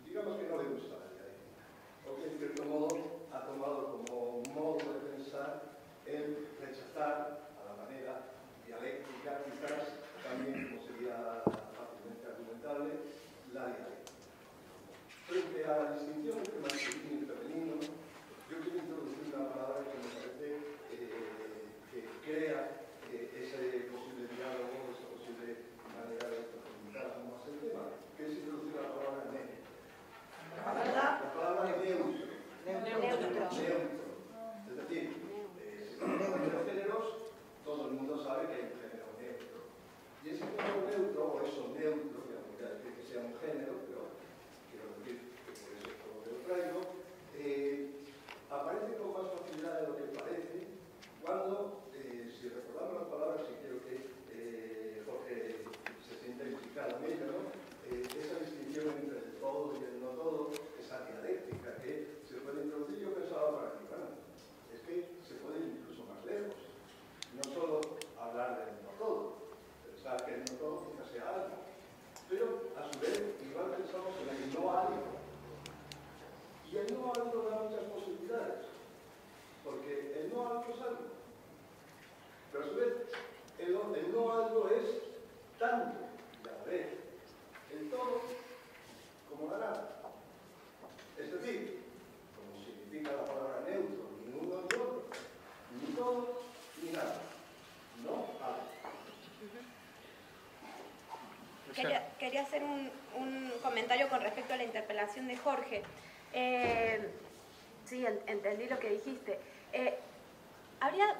digamos que no le gusta la dialéctica, o que en cierto modo ha tomado como modo de pensar el rechazar a la manera dialéctica, quizás también, como sería fácilmente argumentable, la dialéctica. Frente a la distinción entre masculino y femenino, yo quiero introducir una palabra que me parece que crea ese posible diálogo, esa posible manera de profundizar más el tema, que es introducir la palabra neutro. La palabra neutro. Neutro. Es decir, si hablamos de géneros, todo el mundo sabe que hay un género neutro. Y ese género neutro, o eso neutro, que no quiere decir que sea un género, pero quiero decir que por eso es como que lo traigo, aparece con más facilidad de lo que parece cuando, si recordamos las palabras, y quiero que Jorge se sienta implicado en ello, ¿no? Esa distinción entre el todo y el no todo, esa dialéctica que se puede introducir, yo pensaba por aquí, bueno, es que se puede ir incluso más lejos. No solo hablar del no todo, pensar que el no todo quizás sea algo, pero a su vez igual pensamos en el no algo. Y el no algo da muchas posibilidades, porque el no algo es algo, pero a su vez el no algo es tanto, y a la vez el todo como la nada. Es decir, como significa la palabra neutro, ni uno ni otro, ni todo ni nada, no algo. Quería hacer un comentario con respecto a la interpelación de Jorge. Sí, entendí lo que dijiste. Habría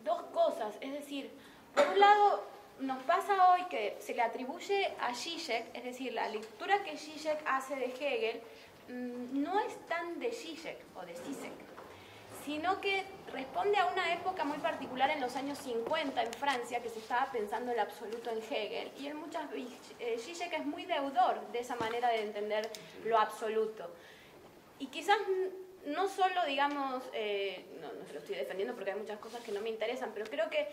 dos cosas, es decir, por un lado, nos pasa hoy que se le atribuye a Zizek, es decir, la lectura que Zizek hace de Hegel no es tan de Zizek o de Zizek, sino que responde a una época muy particular en los años 50 en Francia, que se estaba pensando el absoluto en Hegel, y Zizek es muy deudor de esa manera de entender lo absoluto. Y quizás no solo, digamos, no se lo estoy defendiendo porque hay muchas cosas que no me interesan, pero creo que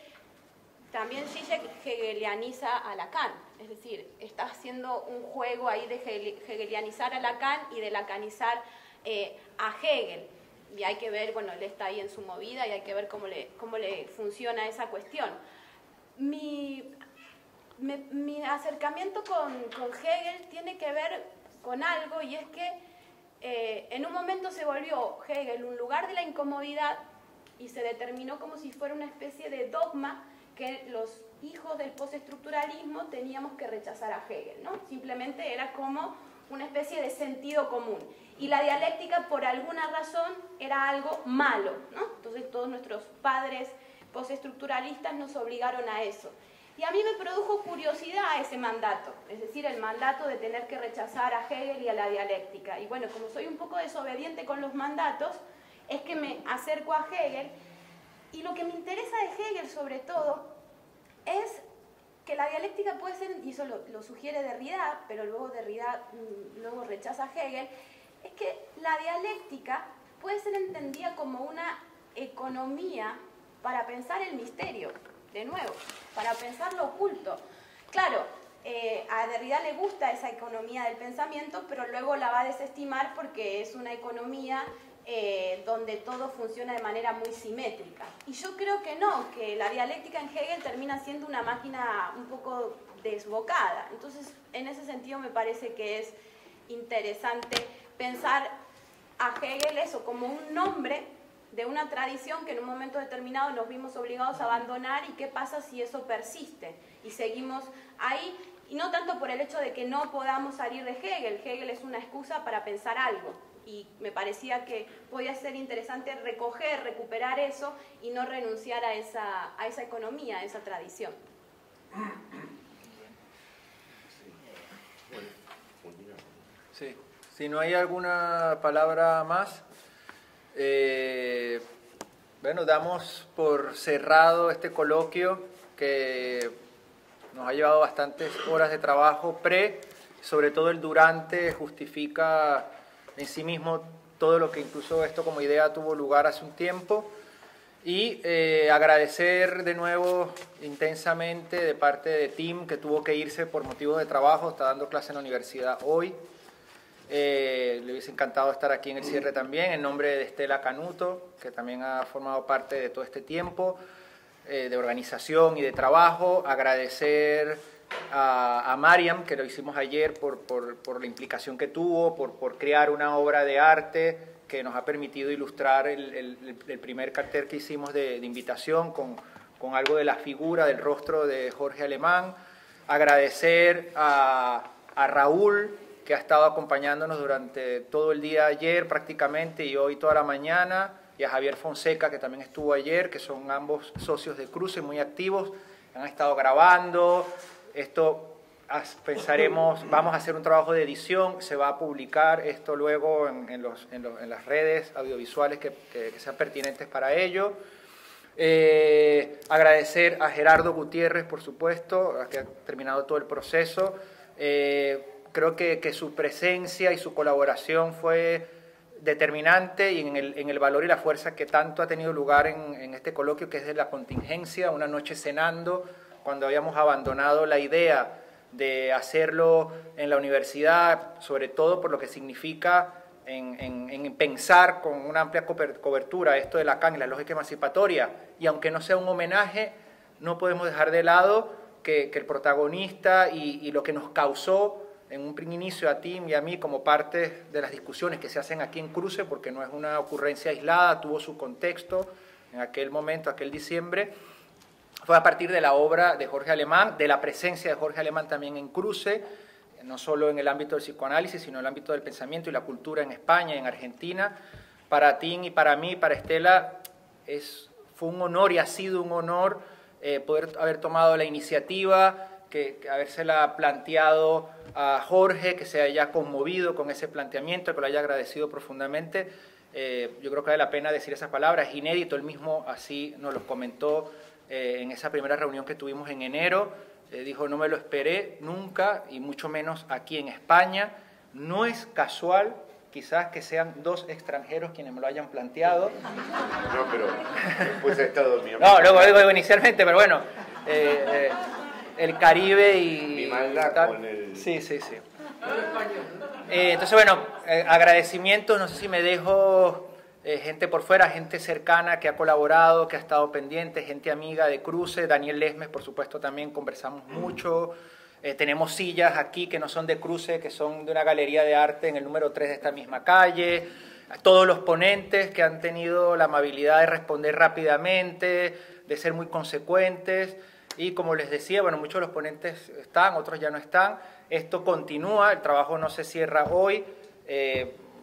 también Zizek hegelianiza a Lacan, es decir, está haciendo un juego ahí de hegelianizar a Lacan y de lacanizar a Hegel. Y hay que ver, bueno, él está ahí en su movida y hay que ver cómo le funciona esa cuestión. Mi acercamiento con Hegel tiene que ver con algo, y es que en un momento se volvió Hegel un lugar de la incomodidad y se determinó como si fuera una especie de dogma que los hijos del postestructuralismo teníamos que rechazar a Hegel, ¿no? Simplemente era como una especie de sentido común. Y la dialéctica, por alguna razón, era algo malo, ¿no? Entonces todos nuestros padres postestructuralistas nos obligaron a eso. Y a mí me produjo curiosidad ese mandato, es decir, el mandato de tener que rechazar a Hegel y a la dialéctica. Y bueno, como soy un poco desobediente con los mandatos, es que me acerco a Hegel. Y lo que me interesa de Hegel, sobre todo, es que la dialéctica puede ser, y eso lo sugiere Derrida, pero luego Derrida luego rechaza a Hegel, es que la dialéctica puede ser entendida como una economía para pensar el misterio, de nuevo, para pensar lo oculto. Claro, a Derrida le gusta esa economía del pensamiento, pero luego la va a desestimar porque es una economía donde todo funciona de manera muy simétrica. Y yo creo que no, que la dialéctica en Hegel termina siendo una máquina un poco desbocada. Entonces, en ese sentido me parece que es interesante pensar a Hegel eso como un nombre de una tradición que en un momento determinado nos vimos obligados a abandonar, y qué pasa si eso persiste y seguimos ahí, y no tanto por el hecho de que no podamos salir de Hegel. Hegel es una excusa para pensar algo, y me parecía que podía ser interesante recoger, recuperar eso y no renunciar a esa economía, a esa tradición. Sí. Si no hay alguna palabra más, bueno, damos por cerrado este coloquio que nos ha llevado bastantes horas de trabajo sobre todo el durante, justifica en sí mismo todo lo que incluso esto como idea tuvo lugar hace un tiempo. Y agradecer de nuevo intensamente de parte de Tim, que tuvo que irse por motivos de trabajo, está dando clase en la universidad hoy. Le hubiese encantado estar aquí en el cierre también, en nombre de Estela Canuto, que también ha formado parte de todo este tiempo de organización y de trabajo. Agradecer a Mariam, que lo hicimos ayer, por la implicación que tuvo, por crear una obra de arte que nos ha permitido ilustrar el primer cartel que hicimos de invitación con algo de la figura, del rostro de Jorge Alemán. Agradecer a Raúl, que ha estado acompañándonos durante todo el día ayer prácticamente y hoy toda la mañana, y a Javier Fonseca, que también estuvo ayer, que son ambos socios de Cruce muy activos, han estado grabando. Esto pensaremos, vamos a hacer un trabajo de edición, se va a publicar esto luego en las redes audiovisuales que sean pertinentes para ello. Agradecer a Gerardo Gutiérrez, por supuesto, que ha terminado todo el proceso. Creo que su presencia y su colaboración fue determinante, y en el valor y la fuerza que tanto ha tenido lugar en este coloquio, que es de la contingencia, una noche cenando, cuando habíamos abandonado la idea de hacerlo en la universidad, sobre todo por lo que significa en pensar con una amplia cobertura esto de Lacan y la lógica emancipatoria. Y aunque no sea un homenaje, no podemos dejar de lado que el protagonista y lo que nos causó en un inicio a Tim y a mí como parte de las discusiones que se hacen aquí en Cruce, porque no es una ocurrencia aislada, tuvo su contexto en aquel momento, aquel diciembre, fue a partir de la obra de Jorge Alemán, de la presencia de Jorge Alemán también en Cruce, no solo en el ámbito del psicoanálisis, sino en el ámbito del pensamiento y la cultura en España y en Argentina. Para Tim y para mí, para Estela, fue un honor y ha sido un honor poder haber tomado la iniciativa, que habérsela planteado a Jorge, que se haya conmovido con ese planteamiento, que lo haya agradecido profundamente. Yo creo que vale la pena decir esas palabras, es inédito, él mismo así nos lo comentó en esa primera reunión que tuvimos en enero. Dijo, no me lo esperé nunca, y mucho menos aquí en España. No es casual, quizás, que sean dos extranjeros quienes me lo hayan planteado. No, pero después ha estado mi amigo. No, luego digo inicialmente, pero bueno, el Caribe y... Mi maldad tal. con el... Sí. Entonces, bueno, agradecimientos, no sé si me dejo gente por fuera, gente cercana que ha colaborado, que ha estado pendiente, gente amiga de Cruce, Daniel Lesmes, por supuesto, también conversamos mucho. Tenemos sillas aquí que no son de Cruce, que son de una galería de arte en el número 3 de esta misma calle. A todos los ponentes que han tenido la amabilidad de responder rápidamente, de ser muy consecuentes. Y como les decía, bueno, muchos de los ponentes están, otros ya no están. Esto continúa, el trabajo no se cierra hoy,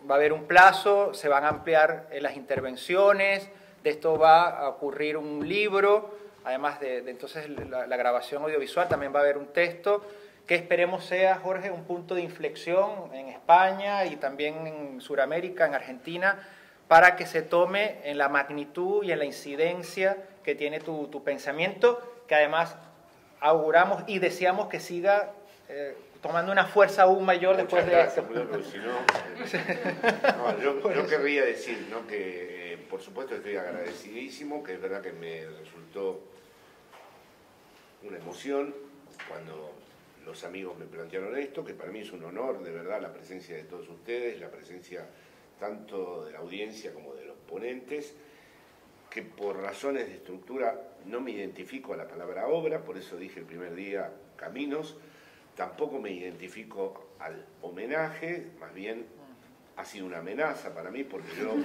va a haber un plazo, se van a ampliar las intervenciones, de esto va a ocurrir un libro, además de entonces la grabación audiovisual, también va a haber un texto, que esperemos sea, Jorge, un punto de inflexión en España y también en Sudamérica, en Argentina, para que se tome en la magnitud y en la incidencia que tiene tu pensamiento, que además auguramos y deseamos que siga tomando una fuerza aún mayor después de esto. Si no, yo querría decir, ¿no?, que por supuesto estoy agradecidísimo, que es verdad que me resultó una emoción cuando los amigos me plantearon esto, que para mí es un honor, de verdad, la presencia de todos ustedes, la presencia tanto de la audiencia como de los ponentes, que por razones de estructura no me identifico a la palabra obra, por eso dije el primer día caminos, tampoco me identifico al homenaje, más bien ha sido una amenaza para mí, porque yo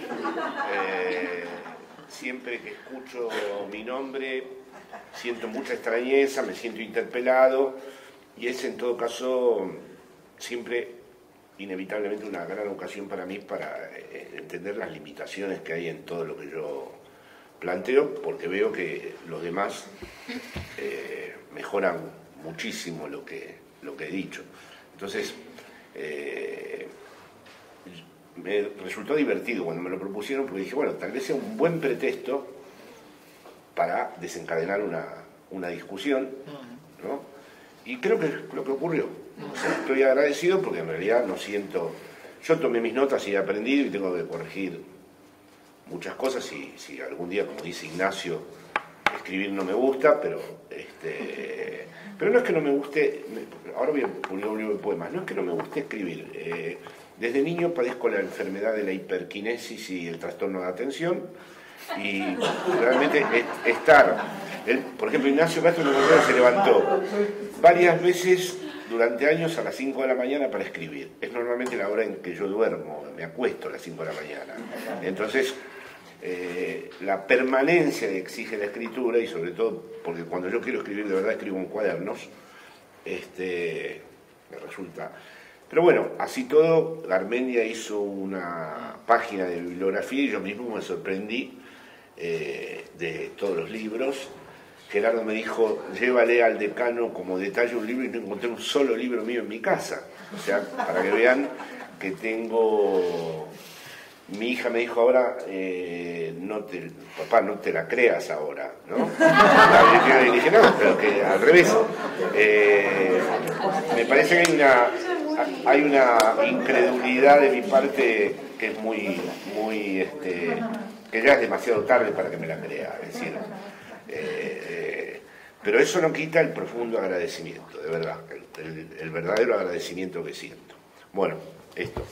siempre que escucho mi nombre siento mucha extrañeza, me siento interpelado, y es en todo caso siempre inevitablemente una gran ocasión para mí para entender las limitaciones que hay en todo lo que yo planteo, porque veo que los demás mejoran muchísimo lo que he dicho. Entonces, me resultó divertido cuando me lo propusieron, porque dije, bueno, tal vez sea un buen pretexto para desencadenar una discusión, ¿no? Y creo que es lo que ocurrió. O sea, estoy agradecido porque en realidad no siento... Yo tomé mis notas y he aprendido y tengo que corregir muchas cosas. Si algún día, como dice Ignacio, escribir no me gusta, pero no es que no me guste... Ahora voy a publicar un libro de poemas. No es que no me guste escribir. Desde niño padezco la enfermedad de la hiperquinesis y el trastorno de atención. Y realmente por ejemplo, Ignacio Castro se levantó varias veces durante años a las 5 de la mañana para escribir. Es normalmente la hora en que yo duermo, me acuesto a las 5 de la mañana. Entonces, la permanencia que exige la escritura, y sobre todo porque cuando yo quiero escribir de verdad escribo en cuadernos, me resulta... Pero bueno, así todo, Garmendia hizo una página de bibliografía y yo mismo me sorprendí de todos los libros. Gerardo me dijo, llévale al decano como detalle un libro, y no encontré un solo libro mío en mi casa. O sea, para que vean que tengo... Mi hija me dijo ahora, papá, no te la creas ahora, ¿no? Y dije, no, pero que al revés. Me parece que hay una incredulidad de mi parte que es muy que ya es demasiado tarde para que me la crea. Es decir, pero eso no quita el profundo agradecimiento, de verdad, el verdadero agradecimiento que siento. Bueno, esto.